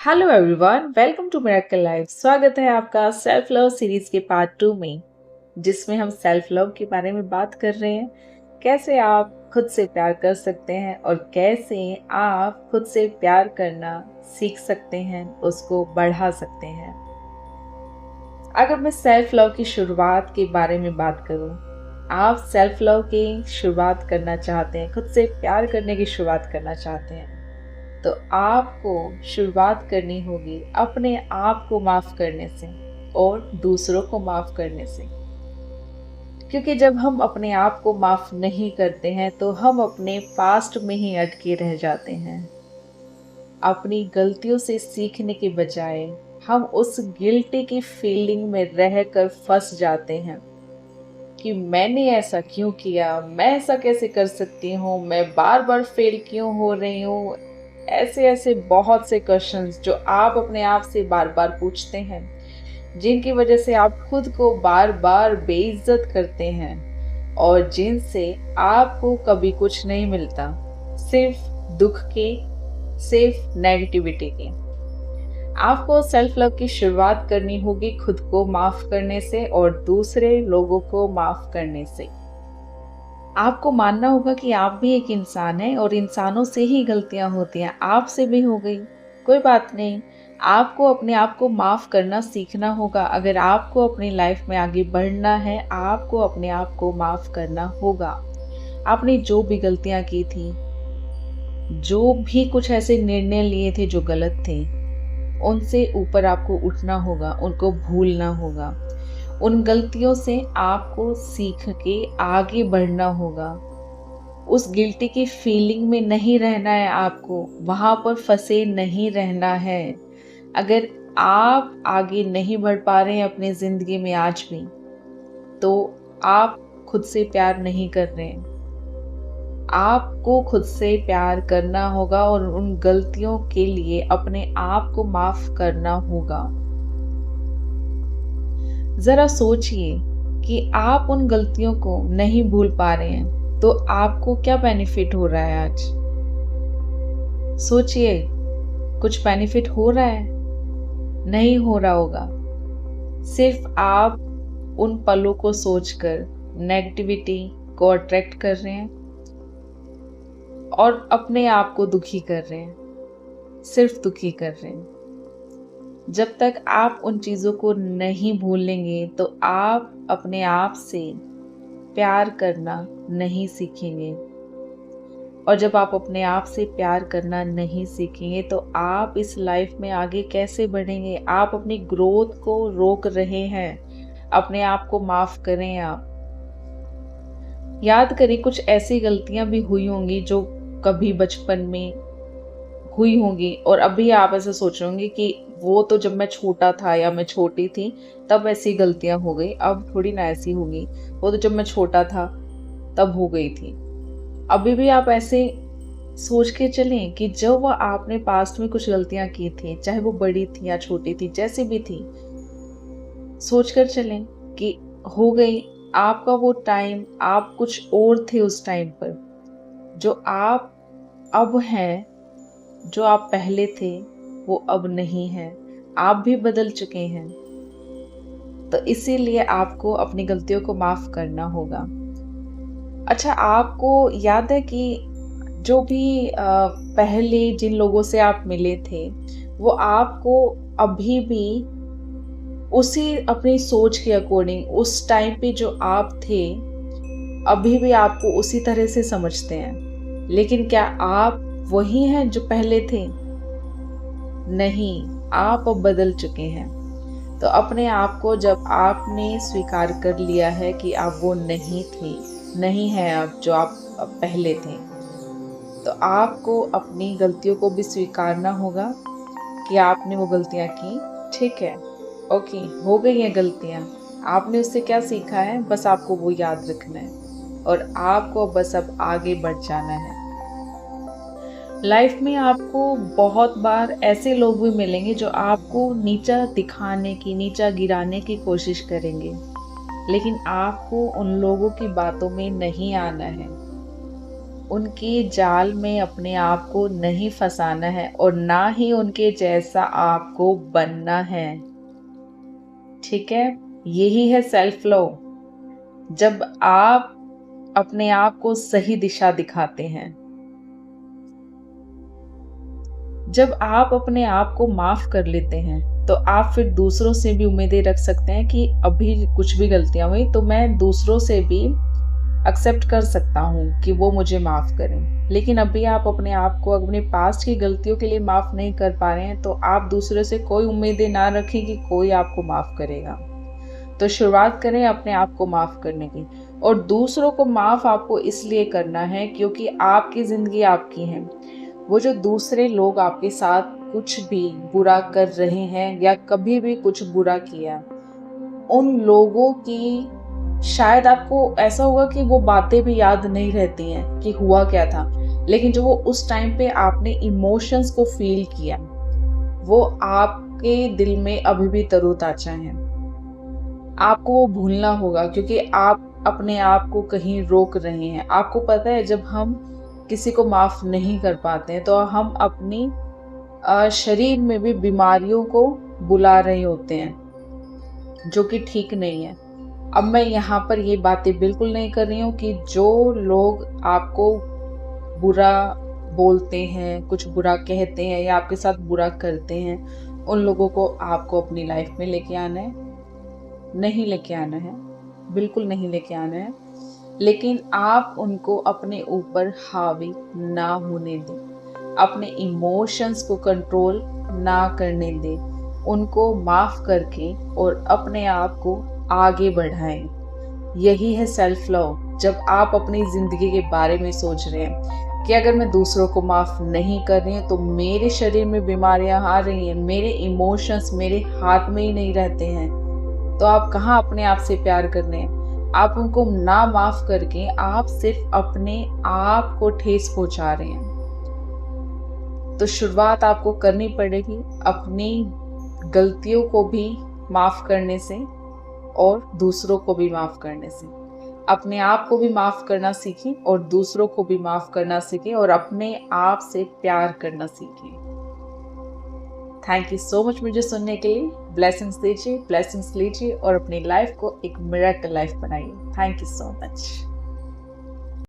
Hello everyone, welcome to Miracle Life. स्वागत है आपका सेल्फ लव सीरीज के पार्ट 2 में, जिसमें हम सेल्फ लव के बारे में बात कर रहे हैं। कैसे आप खुद से प्यार कर सकते हैं और कैसे आप खुद से प्यार करना सीख सकते हैं, उसको बढ़ा सकते हैं। अगर मैं सेल्फ लव की शुरुआत के बारे में बात करूं, आप सेल्फ लव की शुरुआत करना चाहते हैं, खुद से प्यार करने की शुरुआत करना चाहते हैं, तो आपको शुरुआत करनी होगी अपने आप को माफ करने से और दूसरों को माफ करने से। क्योंकि जब हम अपने आप को माफ नहीं करते हैं तो हम अपने पास्ट में ही अटके रह जाते हैं। अपनी गलतियों से सीखने के बजाय हम उस गिल्टी की फीलिंग में रहकर फंस जाते हैं कि मैंने ऐसा क्यों किया, मैं ऐसा कैसे कर सकती हूँ, मैं बार बार फेल क्यों हो रही हूँ। ऐसे ऐसे बहुत से क्वेश्चंस जो आप अपने आप से बार बार पूछते हैं, जिनकी वजह से आप खुद को बार बार बेइज्जत करते हैं और जिनसे आपको कभी कुछ नहीं मिलता, सिर्फ दुख के, सिर्फ नेगेटिविटी के। आपको सेल्फ लव की शुरुआत करनी होगी खुद को माफ करने से और दूसरे लोगों को माफ करने से। आपको मानना होगा कि आप भी एक इंसान हैं और इंसानों से ही गलतियां होती हैं। आपसे भी हो गई, कोई बात नहीं। आपको अपने आप को माफ करना सीखना होगा। अगर आपको अपनी लाइफ में आगे बढ़ना है, आपको अपने आप को माफ करना होगा। आपने जो भी गलतियां की थी, जो भी कुछ ऐसे निर्णय लिए थे जो गलत थे, उनसे ऊपर आपको उठना होगा, उनको भूलना होगा। उन गलतियों से आपको सीख के आगे बढ़ना होगा। उस गिल्टी की फीलिंग में नहीं रहना है, आपको वहां पर फंसे नहीं रहना है। अगर आप आगे नहीं बढ़ पा रहे हैं अपनी जिंदगी में आज भी, तो आप खुद से प्यार नहीं कर रहे हैं। आपको खुद से प्यार करना होगा और उन गलतियों के लिए अपने आप को माफ करना होगा। जरा सोचिए कि आप उन गलतियों को नहीं भूल पा रहे हैं तो आपको क्या बेनिफिट हो रहा है आज। सोचिए, कुछ बेनिफिट हो रहा है? नहीं हो रहा होगा। सिर्फ आप उन पलों को सोचकर नेगेटिविटी को अट्रैक्ट कर रहे हैं और अपने आप को दुखी कर रहे हैं, सिर्फ दुखी कर रहे हैं। जब तक आप उन चीज़ों को नहीं भूलेंगे तो आप अपने आप से प्यार करना नहीं सीखेंगे। और जब आप अपने आप से प्यार करना नहीं सीखेंगे तो आप इस लाइफ में आगे कैसे बढ़ेंगे। आप अपनी ग्रोथ को रोक रहे हैं। अपने आप को माफ करें। आप याद करें, कुछ ऐसी गलतियां भी हुई होंगी जो कभी बचपन में हुई होंगी और अभी आप ऐसे सोच रहे होंगे कि वो तो जब मैं छोटा था या मैं छोटी थी तब ऐसी गलतियां हो गई, अब थोड़ी ना ऐसी होगी। वो तो जब मैं छोटा था तब हो गई थी। अभी भी आप ऐसे सोच के चलें कि जब वो आपने पास्ट में कुछ गलतियां की थी, चाहे वो बड़ी थी या छोटी थी, जैसी भी थी, सोच कर चलें कि हो गई। आपका वो टाइम, आप कुछ और थे उस टाइम पर। जो आप अब हैं, जो आप पहले थे, वो अब नहीं है। आप भी बदल चुके हैं। तो इसीलिए आपको अपनी गलतियों को माफ करना होगा। अच्छा, आपको याद है कि जो भी पहले जिन लोगों से आप मिले थे, वो आपको अभी भी उसी अपनी सोच के अकॉर्डिंग, उस टाइम पे जो आप थे, अभी भी आपको उसी तरह से समझते हैं। लेकिन क्या आप वही हैं जो पहले थे? नहीं, आप अब बदल चुके हैं। तो अपने आप को जब आपने स्वीकार कर लिया है कि आप वो नहीं थे, नहीं है अब जो आप अब पहले थे, तो आपको अपनी गलतियों को भी स्वीकारना होगा कि आपने वो गलतियां की। ठीक है, ओके, हो गई हैं गलतियां, आपने उससे क्या सीखा है, बस आपको वो याद रखना है और आपको बस अब आगे बढ़ जाना है। लाइफ में आपको बहुत बार ऐसे लोग भी मिलेंगे जो आपको नीचा दिखाने की, नीचा गिराने की कोशिश करेंगे, लेकिन आपको उन लोगों की बातों में नहीं आना है। उनकी जाल में अपने आप को नहीं फंसाना है और ना ही उनके जैसा आपको बनना है। ठीक है, यही है सेल्फ लव। जब आप अपने आप को सही दिशा दिखाते हैं, जब आप अपने आप को माफ कर लेते हैं, तो आप फिर दूसरों से भी उम्मीदें रख सकते हैं कि अभी कुछ भी गलतियां हुई तो मैं दूसरों से भी एक्सेप्ट कर सकता हूँ कि वो मुझे माफ करें। लेकिन अभी आप अपने आप को अपने पास्ट की गलतियों के लिए माफ नहीं कर पा रहे हैं, तो आप दूसरों से कोई उम्मीदें ना रखें कि कोई आपको माफ करेगा। तो शुरुआत करें अपने आप को माफ करने की। और दूसरों को माफ आपको इसलिए करना है क्योंकि आपकी जिंदगी आपकी है। वो जो दूसरे लोग आपके साथ कुछ भी बुरा कर रहे हैं या कभी भी कुछ बुरा किया, उन लोगों की शायद आपको ऐसा होगा कि वो बातें भी याद नहीं रहती हैं कि हुआ क्या था, लेकिन जो वो उस टाइम पे आपने इमोशंस को फील किया, वो आपके दिल में अभी भी तरोताजा है। आपको वो भूलना होगा क्योंकि आप अपने आप को कहीं रोक रहे हैं। आपको पता है, जब हम किसी को माफ नहीं कर पाते हैं तो हम अपनी शरीर में भी बीमारियों को बुला रहे होते हैं, जो कि ठीक नहीं है। अब मैं यहाँ पर ये बातें बिल्कुल नहीं कर रही हूँ कि जो लोग आपको बुरा बोलते हैं, कुछ बुरा कहते हैं या आपके साथ बुरा करते हैं, उन लोगों को आपको अपनी लाइफ में लेके आना है, नहीं लेके आना है, बिल्कुल नहीं लेके आना है। लेकिन आप उनको अपने ऊपर हावी ना होने दें, अपने इमोशंस को कंट्रोल ना करने दें, उनको माफ करके और अपने आप को आगे बढ़ाएं। यही है सेल्फ लव। जब आप अपनी जिंदगी के बारे में सोच रहे हैं कि अगर मैं दूसरों को माफ नहीं कर रही हूँ तो मेरे शरीर में बीमारियां आ रही हैं, मेरे इमोशंस मेरे हाथ में ही नहीं रहते हैं, तो आप कहाँ अपने आप से प्यार कर रहे हैं। आप उनको ना माफ करके आप सिर्फ अपने आप को ठेस पहुंचा रहे हैं। तो शुरुआत आपको करनी पड़ेगी अपनी गलतियों को भी माफ करने से और दूसरों को भी माफ करने से। अपने आप को भी माफ करना सीखें और दूसरों को भी माफ करना सीखें और अपने आप से प्यार करना सीखें। थैंक यू सो मच मुझे सुनने के लिए। ब्लेसिंग्स दीजिए, ब्लेसिंग्स लीजिए और अपनी लाइफ को एक मिरेकल लाइफ बनाइए। Thank you so much.